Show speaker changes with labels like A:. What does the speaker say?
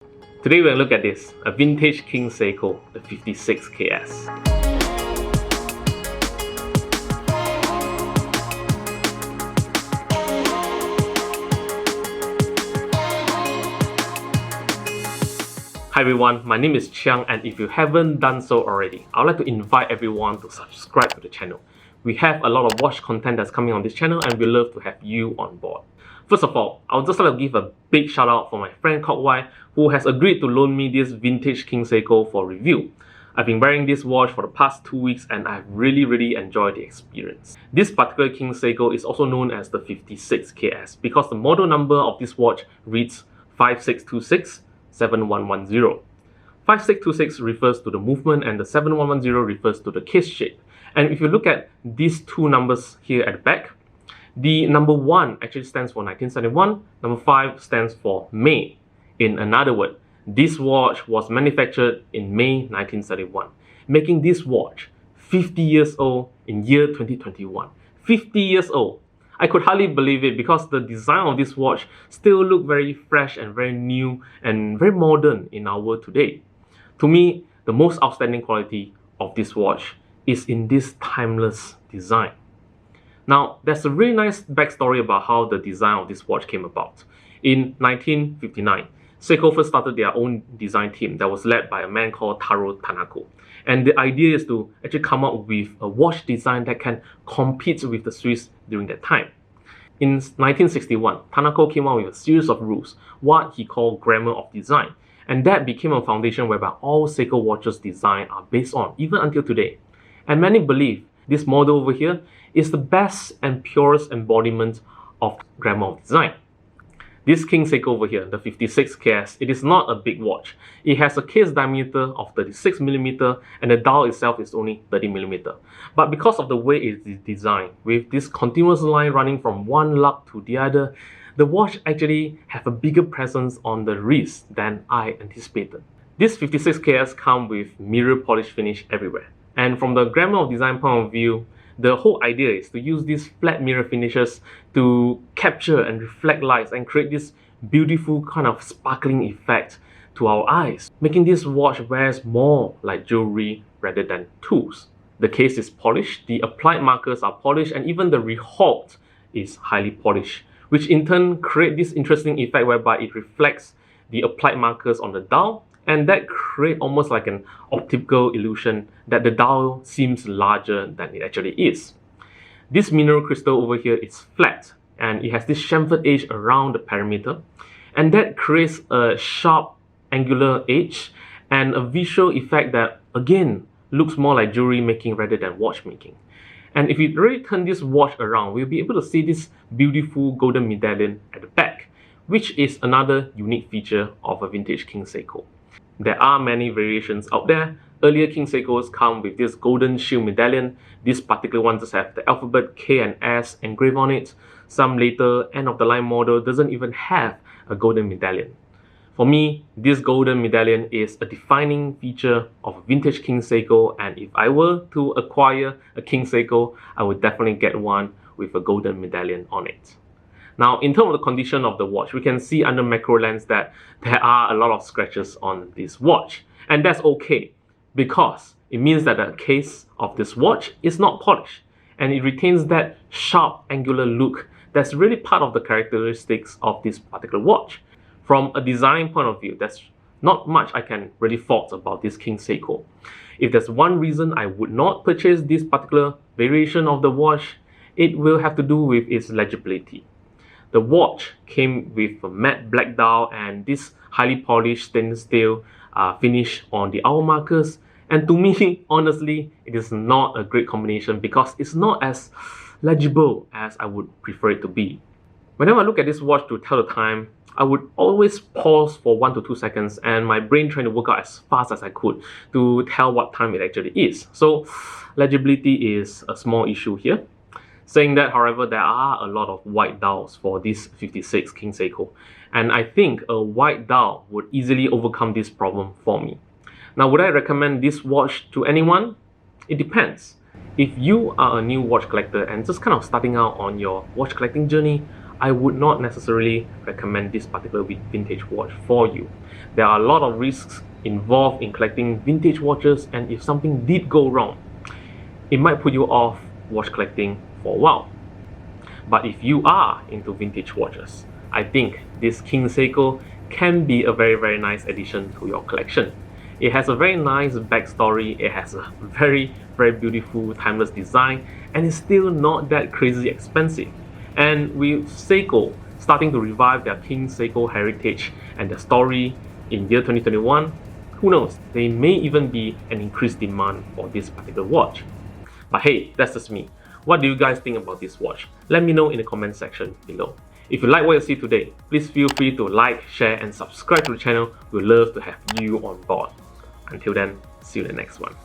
A: Today we're going to look at this, a vintage King Seiko, the 56KS. Hi everyone, my name is Chiang, and if you haven't done so already, I would like to invite everyone to subscribe to the channel. We have a lot of watch content that's coming on this channel and we love to have you on board. First of all, I would just like to give a big shout out for my friend Kokwai, who has agreed to loan me this vintage King Seiko for review. I've been wearing this watch for the past 2 weeks and I've really enjoyed the experience. This particular King Seiko is also known as the 56KS because the model number of this watch reads 5626-7110. 5626 refers to the movement and the 7110 refers to the case shape. And if you look at these two numbers here at the back, the number 1 actually stands for 1971, number 5 stands for May. In another word, this watch was manufactured in May 1971, making this watch 50 years old in year 2021. 50 years old. I could hardly believe it because the design of this watch still look very fresh and very new and very modern in our world today. To me, the most outstanding quality of this watch is in this timeless design. Now, there's a really nice backstory about how the design of this watch came about. In 1959, Seiko first started their own design team that was led by a man called Taro Tanaka. And the idea is to actually come up with a watch design that can compete with the Swiss during that time. In 1961, Tanaka came out with a series of rules, what he called grammar of design. And that became a foundation whereby all Seiko watches design are based on, even until today. And many believe this model over here is the best and purest embodiment of grammar of design. This King Seiko over here, the 56KS, it is not a big watch. It has a case diameter of 36mm and the dial itself is only 30mm. But because of the way it is designed, with this continuous line running from one lug to the other, the watch actually have a bigger presence on the wrist than I anticipated. This 56KS comes with mirror polish finish everywhere. And from the grammar of design point of view, the whole idea is to use these flat mirror finishes to capture and reflect lights and create this beautiful kind of sparkling effect to our eyes, making this watch wears more like jewelry rather than tools. The case is polished, the applied markers are polished, and even the rehault is highly polished, which in turn create this interesting effect whereby it reflects the applied markers on the dial, and that creates almost like an optical illusion that the dial seems larger than it actually is. This mineral crystal over here is flat and it has this chamfered edge around the perimeter, and that creates a sharp angular edge and a visual effect that again looks more like jewelry making rather than watchmaking. And if we really turn this watch around, we'll be able to see this beautiful golden medallion at the back, which is another unique feature of a vintage King Seiko. There are many variations out there. Earlier King Seikos come with this golden shield medallion. This particular one just have the alphabet K and S engraved on it. Some later end of the line model doesn't even have a golden medallion. For me, this golden medallion is a defining feature of a vintage King Seiko, and if I were to acquire a King Seiko, I would definitely get one with a golden medallion on it. Now, in terms of the condition of the watch, we can see under macro lens that there are a lot of scratches on this watch. And that's okay, because it means that the case of this watch is not polished and it retains that sharp angular look that's really part of the characteristics of this particular watch. From a design point of view, there's not much I can really fault about this King Seiko. If there's one reason I would not purchase this particular variation of the watch, it will have to do with its legibility. The watch came with a matte black dial and this highly polished stainless steel finish on the hour markers. And to me, honestly, it is not a great combination because it's not as legible as I would prefer it to be. Whenever I look at this watch to tell the time, I would always pause for 1 to 2 seconds and my brain trying to work out as fast as I could to tell what time it actually is. So legibility is a small issue here. Saying that, however, there are a lot of white dials for this 56 King Seiko, and I think a white dial would easily overcome this problem for me. Now, would I recommend this watch to anyone? It depends. If you are a new watch collector and just kind of starting out on your watch collecting journey, I would not necessarily recommend this particular vintage watch for you. There are a lot of risks involved in collecting vintage watches, and if something did go wrong, it might put you off watch collecting for a while. But if you are into vintage watches, I think this King Seiko can be a very nice addition to your collection. It has a very nice backstory, it has a very beautiful timeless design, and it's still not that crazy expensive. And with Seiko starting to revive their King Seiko heritage and their story in year 2021, who knows, there may even be an increased demand for this particular watch. But hey, that's just me. What do you guys think about this watch? Let me know in the comment section below. If you like what you see today, please feel free to like, share and subscribe to the channel. We'd love to have you on board. Until then, see you in the next one.